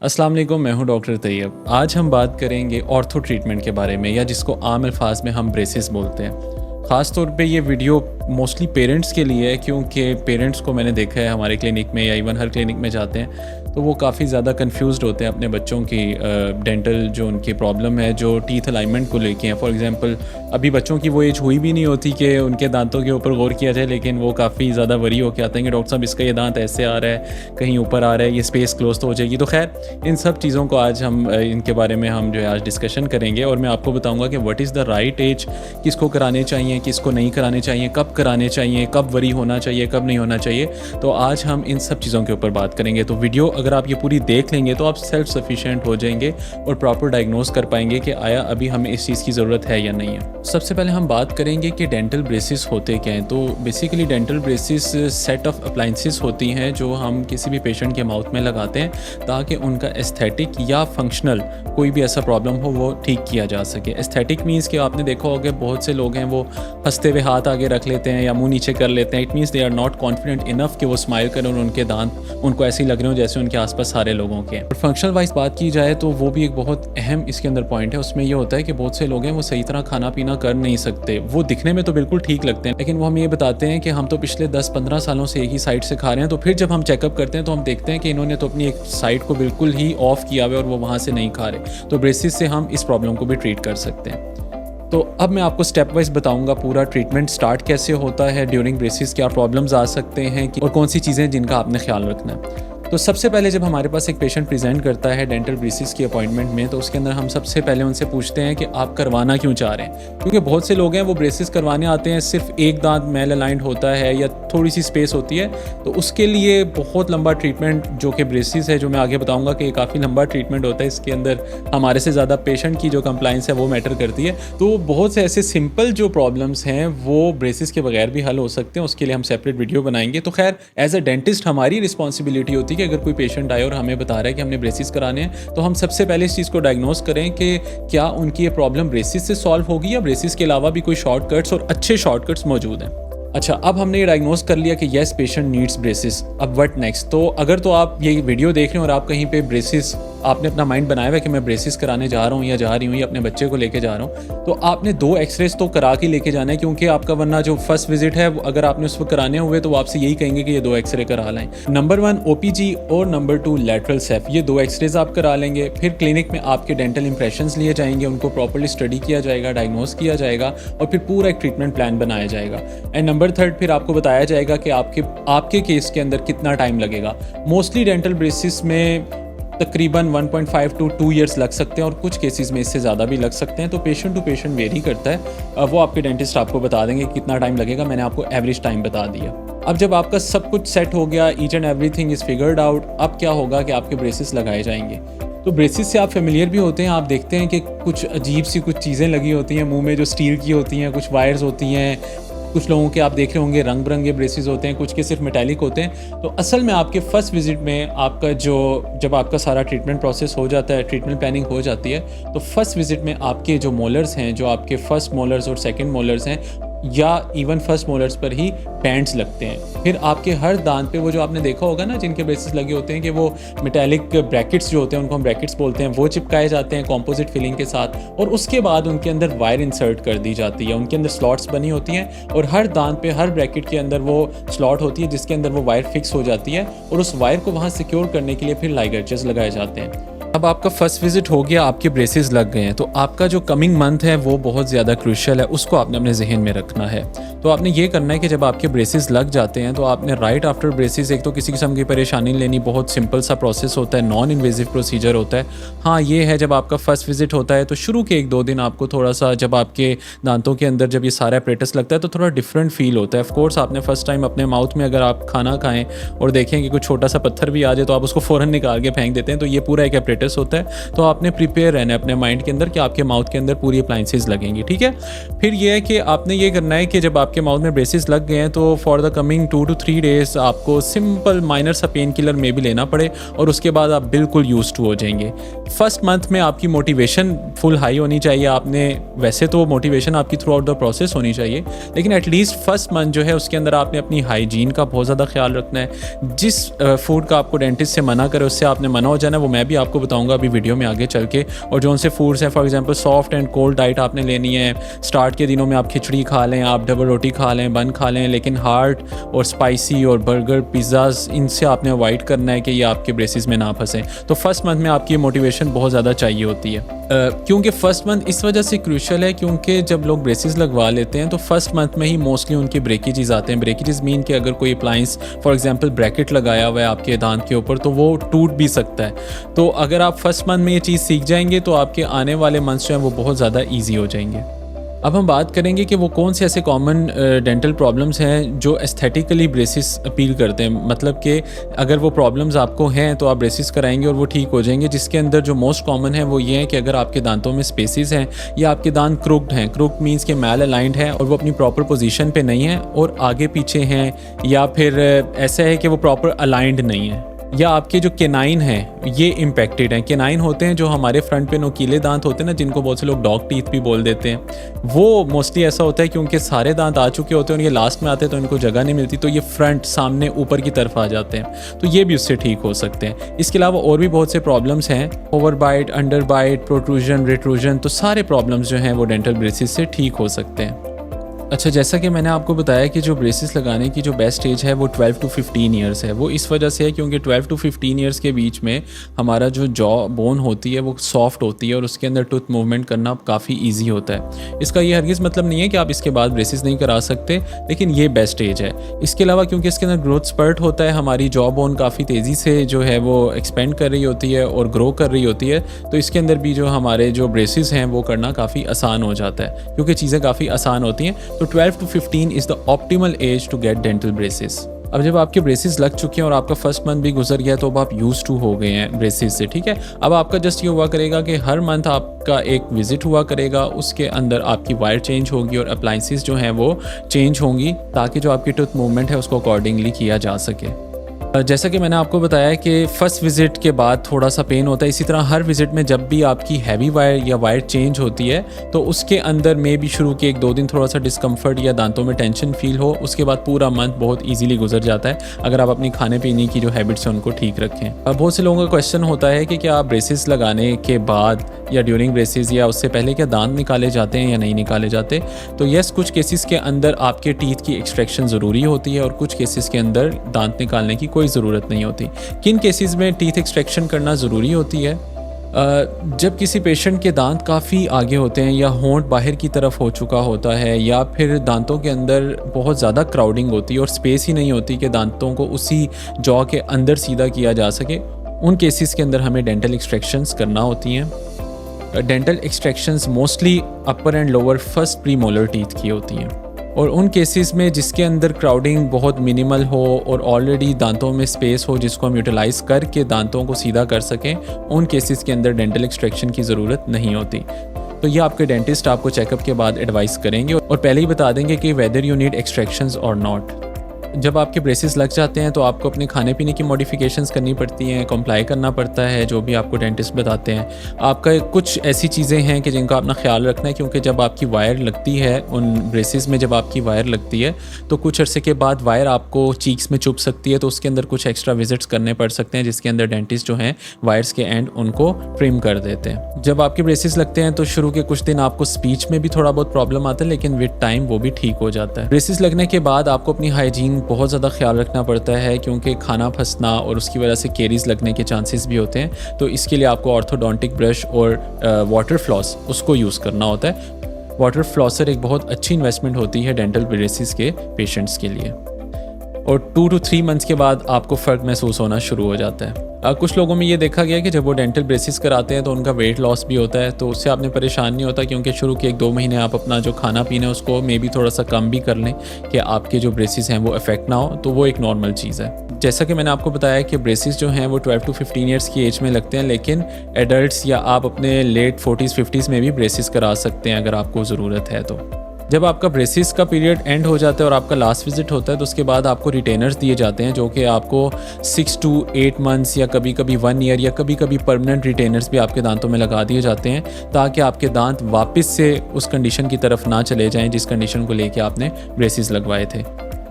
अस्सलाम वालेकुम, मैं हूं डॉक्टर तैयब। आज हम बात करेंगे ऑर्थो ट्रीटमेंट के बारे में, या जिसको आम अल्फाज में हम ब्रेसेस बोलते हैं। ख़ास तौर पे ये वीडियो मोस्टली पेरेंट्स के लिए है, क्योंकि पेरेंट्स को मैंने देखा है हमारे क्लिनिक में या इवन हर क्लिनिक में जाते हैं तो वो काफ़ी ज़्यादा कंफ्यूज्ड होते हैं अपने बच्चों की डेंटल जो उनकी प्रॉब्लम है, जो टीथ अलाइनमेंट को लेके हैं। फॉर एग्जांपल अभी बच्चों की वो एज हुई भी नहीं होती कि उनके दांतों के ऊपर गौर किया जाए, लेकिन वो काफ़ी ज़्यादा वरी होकर आते हैं कि डॉक्टर साहब इसका ये दांत ऐसे आ रहा है, कहीं ऊपर आ रहा है, ये स्पेस क्लोज तो हो जाएगी। तो खैर इन सब चीज़ों को आज हम इनके बारे में हम जो है आज डिस्कशन करेंगे, और मैं आपको बताऊँगा कि what is the right age, किसको कराने चाहिए, किसको नहीं कराने चाहिए, कब कराने चाहिए, कब वरी होना चाहिए, कब नहीं होना चाहिए। तो आज हम इन सब चीज़ों के ऊपर बात करेंगे। तो वीडियो अगर आप ये पूरी देख लेंगे तो आप सेल्फ सफिशिएंट हो जाएंगे और प्रॉपर डायग्नोस कर पाएंगे कि आया अभी हमें इस चीज़ की ज़रूरत है या नहीं है। सबसे पहले हम बात करेंगे कि डेंटल ब्रेसेस होते क्या हैं। तो basically dental braces set of appliances होती हैं जो हम किसी भी पेशेंट के माउथ में लगाते हैं ताकि उनका एस्थेटिक या फंक्शनल कोई भी ऐसा प्रॉब्लम हो वो ठीक किया जा सके। एस्थेटिक मीन्स कि आपने देखा होगा बहुत से लोग हैं वो हंसते हुए हाथ आगे रख लेते हैं या मुंह नीचे कर लेते हैं। It means they are not confident enough कि वो स्माइल करें और उनके दांत उनको ऐसे ही लग रहे हो जैसे उनके आसपास सारे लोगों के। और फंक्शनल वाइज बात की जाए तो वो भी एक बहुत अहम इसके अंदर पॉइंट है। उसमें ये होता है कि बहुत से लोग हैं वो सही तरह खाना पीना कर नहीं सकते। वो दिखने में तो बिल्कुल ठीक लगते हैं, लेकिन वो हम ये बताते हैं कि हम तो पिछले 10-15 सालों से एक ही साइड से खा रहे हैं। तो फिर जब हम चेकअप करते हैं तो हम देखते हैं कि इन्होंने तो अपनी एक साइड को बिल्कुल ही ऑफ किया हुआ है और वो वहाँ से नहीं खा रहे। तो ब्रेसेस से हम इस प्रॉब्लम को भी ट्रीट कर सकते हैं। तो अब मैं आपको स्टेप वाइज बताऊंगा पूरा ट्रीटमेंट स्टार्ट कैसे होता है, ड्यूरिंग ब्रेसेस क्या प्रॉब्लम्स आ सकते हैं और कौन सी चीज़ें जिनका आपने ख्याल रखना है। तो सबसे पहले जब हमारे पास एक पेशेंट प्रेजेंट करता है डेंटल ब्रेसेस की अपॉइंटमेंट में, तो उसके अंदर हम सबसे पहले उनसे पूछते हैं कि आप करवाना क्यों चाह रहे हैं। क्योंकि बहुत से लोग हैं वो ब्रेसेस करवाने आते हैं, सिर्फ एक दांत मेल अलाइंड होता है या थोड़ी सी स्पेस होती है, तो उसके लिए बहुत लंबा ट्रीटमेंट जो कि ब्रेसेस है, जो मैं आगे बताऊंगा कि काफ़ी लंबा ट्रीटमेंट होता है। इसके अंदर हमारे से ज़्यादा पेशेंट की जो कंप्लाइंस है वो मैटर करती है। तो बहुत से ऐसे सिंपल जो प्रॉब्लम्स हैं वो ब्रेसेस के बगैर भी हल हो सकते हैं। उसके लिए हम सेपरेट वीडियो बनाएंगे। तो खैर एज अ डेंटिस्ट हमारी रिस्पॉन्सिबिलिटी होती है कि अगर कोई पेशेंट आए और हमें बता रहा है कि हमने ब्रेसेस कराने हैं, तो हम सबसे पहले इस चीज़ को डायग्नोस करें कि क्या उनकी ये प्रॉब्लम ब्रेसेस से सॉल्व होगी या ब्रेसेस के अलावा भी कोई शॉर्टकट्स और अच्छे शॉर्टकट्स मौजूद हैं। अच्छा, अब हमने ये डायग्नोस कर लिया कि येस पेशेंट नीड्स ब्रेसेस। अब व्हाट नेक्स्ट। तो अगर तो आप ये वीडियो देख रहे हैं और आप कहीं पे ब्रेसेस आपने अपना माइंड बनाया हुआ है कि मैं ब्रेसेस कराने जा रहा हूँ या जा रही हूँ या अपने बच्चे को लेके जा रहा हूँ, तो आपने 2 एक्सरेज तो करा के लेके जाना है। क्योंकि आपका वरना जो फर्स्ट विजिट है अगर आपने उस वक्त कराने हुए तो वो आपसे यही कहेंगे कि ये 2 एक्सरे करा लें। नंबर 1 OPG और नंबर 2 लैटरल सेफ, ये 2 एक्सरेज आप करा लेंगे। फिर क्लिनिक में आपके डेंटल इंप्रेशंस लिए जाएंगे, उनको प्रॉपर्ली स्टडी किया जाएगा, डायग्नोस किया जाएगा और फिर पूरा एक ट्रीटमेंट प्लान बनाया जाएगा। एंड नंबर 3 फिर आपको बताया जाएगा कि आपके केस के अंदर कितना टाइम लगेगा। मोस्टली डेंटल ब्रेसेस में तकरीबन 1.5 to 2 ईयर्स लग सकते हैं और कुछ केसेस में इससे ज़्यादा भी लग सकते हैं। तो पेशेंट टू पेशेंट वेरी करता है। वो आपके डेंटिस्ट आपको बता देंगे कितना टाइम लगेगा। मैंने आपको एवरेज टाइम बता दिया। अब जब आपका सब कुछ सेट हो गया, each and everything is figured out, अब क्या होगा कि आपके ब्रेसेस लगाए जाएंगे। तो ब्रेसेस से आप फेमिलियर भी होते हैं। आप देखते हैं कि कुछ अजीब सी कुछ चीज़ें लगी होती हैं मुंह में जो स्टील की होती हैं, कुछ वायर्स होती हैं, कुछ लोगों के आप देख रहे होंगे रंग बिरंगे ब्रेसेस होते हैं, कुछ के सिर्फ मेटालिक होते हैं। तो असल में आपके फर्स्ट विजिट में आपका जब आपका सारा ट्रीटमेंट प्रोसेस हो जाता है, ट्रीटमेंट प्लानिंग हो जाती है, तो फर्स्ट विजिट में आपके जो मोलर्स हैं, जो आपके फर्स्ट मोलर्स और सेकंड मोलर्स हैं, या इवन फर्स्ट मोलर्स पर ही बैंड्स लगते हैं। फिर आपके हर दांत पे वो जो आपने देखा होगा ना जिनके ब्रेसेस लगे होते हैं कि वो मेटालिक ब्रैकेट्स जो होते हैं, उनको हम ब्रैकेट्स बोलते हैं, वो चिपकाए जाते हैं कॉम्पोजिट फिलिंग के साथ। और उसके बाद उनके अंदर वायर इंसर्ट कर दी जाती है, उनके अंदर स्लॉट्स बनी होती हैं और हर दांत पे हर ब्रैकेट के अंदर वो स्लॉट होती है जिसके अंदर वो वायर फिक्स हो जाती है और उस वायर को वहाँ सिक्योर करने के लिए फिर लाइगर्चेस लगाए जाते हैं। अब आपका फर्स्ट विजिट हो गया, आपके ब्रेसेस लग गए हैं, तो आपका जो कमिंग मंथ है वो बहुत ज़्यादा क्रूशियल है, उसको आपने अपने जहन में रखना है। तो आपने ये करना है कि जब आपके ब्रेसेस लग जाते हैं तो आपने राइट आफ्टर ब्रेसेस एक तो किसी किस्म की परेशानी लेनी, बहुत सिंपल सा प्रोसेस होता है, नॉन इन्वेजिव प्रोसीजर होता है। हाँ ये है जब आपका फर्स्ट विजिट होता है तो शुरू के 1-2 दिन आपको थोड़ा सा, जब आपके दांतों के अंदर जब ये सारा एपरेटस लगता है तो थोड़ा डिफरेंट फील होता है। ऑफकोर्स आपने फर्स्ट टाइम अपने माउथ में अगर आप खाना खाएं और देखें कि कुछ छोटा सा पत्थर भी आ जाए तो आप उसको फ़ौरन निकाल के फेंक देते हैं। तो ये पूरा एक एपरेटस होता है। तो आपने प्रिपेयर रहना है अपने माइंड के अंदर कि आपके माउथ के अंदर पूरी अप्लाइंसेस लगेंगी, ठीक है। फिर ये है कि आपने ये करना है कि जब आपके आपके माउथ में ब्रेसेस लग गए हैं तो for the coming 2 to 3 days आपको सिंपल माइनर सा पेन किलर मे भी लेना पड़े और उसके बाद आप बिल्कुल यूज़ टू हो जाएंगे। फर्स्ट मंथ में आपकी मोटिवेशन फुल हाई होनी चाहिए। आपने वैसे तो मोटिवेशन आपकी थ्रू आउट द प्रोसेस होनी चाहिए, लेकिन एटलीस्ट फर्स्ट मंथ जो है उसके अंदर आपने अपनी हाइजीन का बहुत ज़्यादा ख्याल रखना है। जिस फूड का आपको डेंटिस्ट से मना करे उससे आपने मना हो जाना है, वो मैं भी आपको बताऊंगा अभी वीडियो में आगे चल के। और जो उनसे फूड्स हैं, for example soft and cold diet आपने लेनी है। स्टार्ट के दिनों में आप खिचड़ी खा लें, आप डबल रोटी खा लें, बन खा लें, लेकिन हार्ड और स्पाइसी और बर्गर, पिज़्ज़ाज़, इनसे आपने अवॉइड करना है कि ये आपके ब्रेसेस में ना फंसें। तो फर्स्ट मंथ में आपकी मोटिवेशन बहुत ज़्यादा चाहिए होती है, क्योंकि फर्स्ट मंथ इस वजह से क्रूशल है क्योंकि जब लोग ब्रेसेस लगवा लेते हैं तो फर्स्ट मंथ में ही मोस्टली उनके ब्रेकेजेस आते हैं। ब्रेकेजेस मीन कि अगर कोई अप्लाइंस फॉर एग्जांपल ब्रैकेट लगाया हुआ है आपके दांत के ऊपर तो वो टूट भी सकता है। तो अगर आप फर्स्ट मंथ में ये चीज़ सीख जाएंगे तो आपके आने वाले मंथ्स जो हैं वो बहुत ज़्यादा ईजी हो जाएंगे। अब हम बात करेंगे कि वो कौन से ऐसे कॉमन डेंटल प्रॉब्लम्स हैं जो एस्थेटिकली ब्रेसेस अपील करते हैं। मतलब कि अगर वो प्रॉब्लम्स आपको हैं तो आप ब्रेसेस कराएंगे और वो ठीक हो जाएंगे। जिसके अंदर जो मोस्ट कॉमन है वो ये है कि अगर आपके दांतों में स्पेसेस हैं या आपके दांत क्रुक्ड हैं, क्रुक्ड मीन्स के मैल अलाइंड हैं और वो अपनी प्रॉपर पोजीशन पे नहीं है और आगे पीछे हैं, या फिर ऐसा है कि वो प्रॉपर अलाइंड नहीं है, या आपके जो केनाइन हैं ये इम्पेक्टेड हैं। केनाइन होते हैं जो हमारे फ्रंट पे नोकीले दांत होते हैं ना, जिनको बहुत से लोग डॉग टीथ भी बोल देते हैं। वो मोस्टली ऐसा होता है कि उनके सारे दांत आ चुके होते हैं और ये लास्ट में आते हैं तो इनको जगह नहीं मिलती, तो ये फ्रंट सामने ऊपर की तरफ आ जाते हैं। तो ये भी उससे ठीक हो सकते हैं। इसके अलावा और भी बहुत से प्रॉब्लम्स हैं, over bite, under bite, protrusion, retrusion, तो सारे प्रॉब्लम्स जो हैं वो डेंटल ब्रेसेस से ठीक हो सकते हैं। अच्छा, जैसा कि मैंने आपको बताया कि जो ब्रेसेस लगाने की जो बेस्ट एज है वो 12 to 15 ईयर्स है। वो इस वजह से है क्योंकि 12 to 15 ईयर्स के बीच में हमारा जो जॉ बोन होती है वो सॉफ्ट होती है और उसके अंदर टूथ मूवमेंट करना काफ़ी ईजी होता है। इसका ये हरगिज़ मतलब नहीं है कि आप इसके बाद ब्रेसेस नहीं करा सकते, लेकिन ये बेस्ट एज है। इसके अलावा क्योंकि इसके अंदर ग्रोथ स्पर्ट होता है, हमारी जॉ बोन काफ़ी तेज़ी से जो है वो एक्सपेंड कर रही होती है और ग्रो कर रही होती है, तो इसके अंदर भी जो हमारे जो ब्रेसेस हैं वो करना काफ़ी आसान हो जाता है क्योंकि चीज़ें काफ़ी आसान होती हैं। तो 12 to 15 is the optimal age to get dental braces. अब जब आपके ब्रेसेस लग चुके हैं और आपका फर्स्ट मंथ भी गुजर गया तो अब आप यूज टू हो गए हैं ब्रेसेस से, ठीक है। अब आपका जस्ट ये हुआ करेगा कि हर मंथ आपका एक विजिट हुआ करेगा, उसके अंदर आपकी वायर चेंज होगी और अप्लाइंसेस जो हैं वो चेंज होंगी ताकि जो आपकी टूथ मूवमेंट है उसको अकॉर्डिंगली किया जा सके। जैसा कि मैंने आपको बताया कि फ़र्स्ट विज़िट के बाद थोड़ा सा पेन होता है, इसी तरह हर विज़िट में जब भी आपकी हैवी वायर या वायर चेंज होती है तो उसके अंदर में भी शुरू के 1-2 दिन थोड़ा सा डिस्कम्फर्ट या दांतों में टेंशन फील हो, उसके बाद पूरा मंथ बहुत इजीली गुजर जाता है अगर आप अपनी खाने पीने की जो हैबिट्स हैं उनको ठीक रखें। अब बहुत से लोगों का क्वेश्चन होता है कि क्या ब्रेसेस लगाने के बाद या ड्यूरिंग ब्रेसेस या उससे पहले क्या दांत निकाले जाते हैं या नहीं निकाले जाते। तो यस, कुछ केसेस के अंदर आपके टीथ की एक्सट्रैक्शन ज़रूरी होती है और कुछ केसेस के अंदर दांत निकालने की कोई ज़रूरत नहीं होती। किन केसेस में टीथ एक्सट्रैक्शन करना ज़रूरी होती है? जब किसी पेशेंट के दांत काफ़ी आगे होते हैं या होंठ बाहर की तरफ हो चुका होता है या फिर दांतों के अंदर बहुत ज़्यादा क्राउडिंग होती है और स्पेस ही नहीं होती कि दांतों को उसी जॉ के अंदर सीधा किया जा सके, उन केसेस के अंदर हमें डेंटल एक्सट्रैक्शंस करना होती हैं। Dental extractions mostly upper and lower first premolar teeth की होती हैं और उन केसेस में जिसके अंदर क्राउडिंग बहुत मिनिमल हो और ऑलरेडी दांतों में स्पेस हो जिसको हम यूटिलाइज़ करके दांतों को सीधा कर सकें, उन केसेस के अंदर डेंटल एक्सट्रैक्शन की ज़रूरत नहीं होती। तो ये आपके डेंटिस्ट आपको चेकअप के बाद एडवाइस करेंगे और पहले ही बता देंगे कि वेदर यू नीड एक्सट्रैक्शंस और नॉट। जब आपके ब्रेसेस लग जाते हैं तो आपको अपने खाने पीने की मॉडिफिकेशंस करनी पड़ती हैं, कंप्लाई करना पड़ता है जो भी आपको डेंटिस्ट बताते हैं। आपका कुछ ऐसी चीज़ें हैं कि जिनका अपना ख्याल रखना है क्योंकि जब आपकी वायर लगती है उन ब्रेसेस में, जब आपकी वायर लगती है तो कुछ अरसे के बाद वायर आपको चीक्स में चुभ सकती है, तो उसके अंदर कुछ एक्स्ट्रा विजिट्स करने पड़ सकते हैं जिसके अंदर डेंटिस्ट जो हैं वायर्स के एंड उनको ट्रिम कर देते हैं। जब आपके ब्रेसेस लगते हैं तो शुरू के कुछ दिन आपको स्पीच में भी थोड़ा बहुत प्रॉब्लम आता है, लेकिन विद टाइम वो भी ठीक हो जाता है। ब्रेसेस लगने के बाद आपको अपनी हाइजीन बहुत ज़्यादा ख्याल रखना पड़ता है क्योंकि खाना फंसना और उसकी वजह से केरीज लगने के चांसेस भी होते हैं। तो इसके लिए आपको ऑर्थोडोंटिक ब्रश और वाटर फ्लॉस उसको यूज़ करना होता है। वाटर फ्लॉसर एक बहुत अच्छी इन्वेस्टमेंट होती है डेंटल ब्रेसेस के पेशेंट्स के लिए और 2 to 3 मंथ्स के बाद आपको फ़र्क महसूस होना शुरू हो जाता है। कुछ लोगों में ये देखा गया कि जब वो डेंटल ब्रेसेस कराते हैं तो उनका वेट लॉस भी होता है, तो उससे आपने परेशान नहीं होता क्योंकि शुरू के 1-2 महीने आप अपना जो खाना पीना है उसको मे बी थोड़ा सा कम भी कर लें कि आपके जो ब्रेसेस हैं वो इफेक्ट ना हो, तो वो एक नॉर्मल चीज़ है। जैसा कि मैंने आपको बताया कि ब्रेसेस जो हैं वो 12 to 15 ईयर्स की एज में लगते हैं, लेकिन एडल्ट्स या आप अपने लेट 40s 50s में भी ब्रेसेस करा सकते हैं अगर आपको ज़रूरत है तो। जब आपका ब्रेसिस का पीरियड एंड हो जाता है और आपका लास्ट विजिट होता है तो उसके बाद आपको रिटेनर्स दिए जाते हैं जो कि आपको 6 to 8 मंथ्स या कभी कभी 1 ईयर या कभी कभी परमानेंट रिटेनर्स भी आपके दांतों में लगा दिए जाते हैं ताकि आपके दांत वापस से उस कंडीशन की तरफ ना चले जाएं जिस कंडीशन को लेके आपने ब्रेसिस लगवाए थे।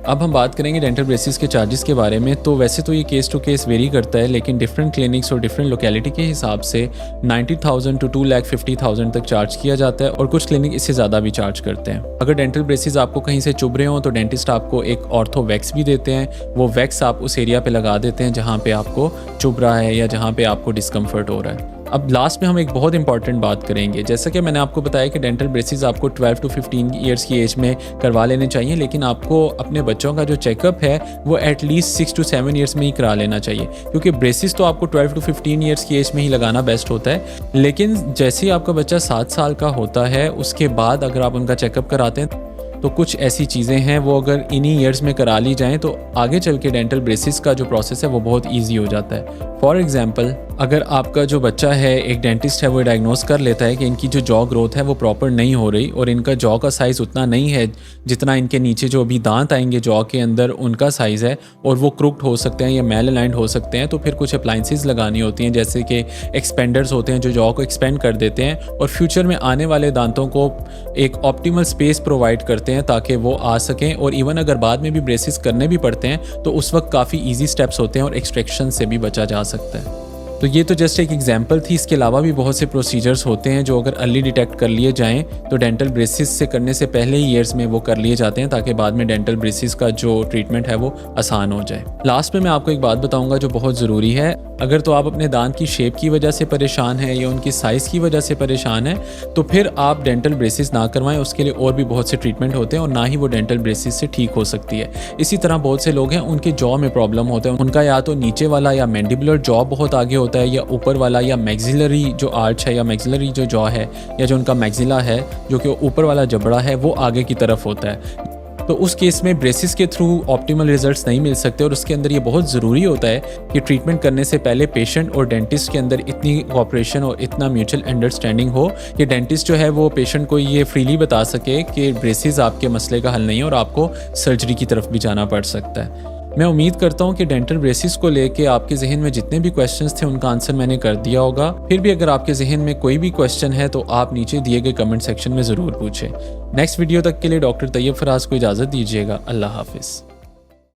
अब हम बात करेंगे डेंटल ब्रेसिस के चार्जेस के बारे में। तो वैसे तो ये केस टू केस वेरी करता है, लेकिन डिफरेंट क्लिनिक्स और डिफरेंट लोकेलिटी के हिसाब से 90,000 to 2,50,000 तक चार्ज किया जाता है और कुछ क्लिनिक इससे ज़्यादा भी चार्ज करते हैं। अगर डेंटल ब्रेसिस आपको कहीं से चुभ रहे हो तो डेंटिस्ट आपको एक ऑर्थो वैक्स भी देते हैं। वो वैक्स आप उस एरिया पे लगा देते हैं जहाँ पे आपको चुभ रहा है या जहाँ पे आपको डिस्कम्फर्ट हो रहा है। अब लास्ट में हम एक बहुत इंपॉर्टेंट बात करेंगे। जैसा कि मैंने आपको बताया कि डेंटल ब्रेसिस आपको 12 to 15 ईयर्स की एज में करवा लेने चाहिए, लेकिन आपको अपने बच्चों का जो चेकअप है वो एटलीस्ट 6 to 7 ईयर्स में ही करा लेना चाहिए, क्योंकि ब्रेसिस तो आपको 12 to 15 ईयर्स की एज में ही लगाना बेस्ट होता है। लेकिन जैसे ही आपका बच्चा 7 साल का होता है उसके बाद अगर आप उनका चेकअप कराते हैं तो कुछ ऐसी चीज़ें हैं वो अगर इन्हीं ईयर्स में करा ली जाएँ तो आगे चल के डेंटल ब्रेसिस का जो प्रोसेस है वो बहुत ईजी हो जाता है। फॉर एग्ज़ाम्पल, अगर आपका जो बच्चा है एक डेंटिस्ट है वो डायग्नोस कर लेता है कि इनकी जो जॉ ग्रोथ है वो प्रॉपर नहीं हो रही और इनका जॉ का साइज़ उतना नहीं है जितना इनके नीचे जो अभी दांत आएंगे जॉ के अंदर उनका साइज़ है और वो क्रुक्ड हो सकते हैं या मेल अलाइंड हो सकते हैं, तो फिर कुछ अप्लाइंसेस लगानी होती हैं जैसे कि एक्सपेंडर्स होते हैं जो जॉ को एक्सपेंड कर देते हैं और फ्यूचर में आने वाले दांतों को एक ऑप्टिमल स्पेस प्रोवाइड करते हैं ताकि वो आ सकें। और इवन अगर बाद में भी ब्रेसिस करने भी पड़ते हैं तो उस वक्त काफ़ी ईजी स्टेप्स होते हैं और एक्सट्रैक्शन से भी बचा जा सकता है। तो ये तो जस्ट एक एग्जांपल थी, इसके अलावा भी बहुत से प्रोसीजर्स होते हैं जो अगर अर्ली डिटेक्ट कर लिए जाएं तो डेंटल ब्रेसिस से करने से पहले ही ईयर्स में वो कर लिए जाते हैं ताकि बाद में डेंटल ब्रेसिस का जो ट्रीटमेंट है वो आसान हो जाए। लास्ट में मैं आपको एक बात बताऊंगा जो बहुत ज़रूरी है। अगर तो आप अपने दांत की शेप की वजह से परेशान हैं या उनकी साइज़ की वजह से परेशान हैं तो फिर आप डेंटल ब्रेसिस ना करवाएं, उसके लिए और भी बहुत से ट्रीटमेंट होते हैं और ना ही वो डेंटल ब्रेसिस से ठीक हो सकती है। इसी तरह बहुत से लोग हैं उनके जॉ में प्रॉब्लम होता है, उनका या तो नीचे वाला या मैंडिबुलर जॉ बहुत आगे होता है या ऊपर वाला या मैक्सिलरी जो आर्च है या मैक्सिलरी जो जॉ है या जो उनका मैक्सिला है जो कि ऊपर वाला जबड़ा है वो आगे की तरफ होता है। तो उस केस में ब्रेसिस के थ्रू ऑप्टिमल रिजल्ट्स नहीं मिल सकते और उसके अंदर ये बहुत ज़रूरी होता है कि ट्रीटमेंट करने से पहले पेशेंट और डेंटिस्ट के अंदर इतनी कोऑपरेशन और इतना म्यूचुअल अंडरस्टैंडिंग हो कि डेंटिस्ट जो है वो पेशेंट को ये फ्रीली बता सके कि ब्रेसिस आपके मसले का हल नहीं है और आपको सर्जरी की तरफ भी जाना पड़ सकता है। मैं उम्मीद करता हूँ कि डेंटल ब्रेसिस को लेके आपके जहन में जितने भी क्वेश्चंस थे उनका आंसर मैंने कर दिया होगा। फिर भी अगर आपके जहन में कोई भी क्वेश्चन है तो आप नीचे दिए गए कमेंट सेक्शन में ज़रूर पूछें। नेक्स्ट वीडियो तक के लिए डॉक्टर तैयब फराज को इजाज़त दीजिएगा। अल्लाह हाफिज़।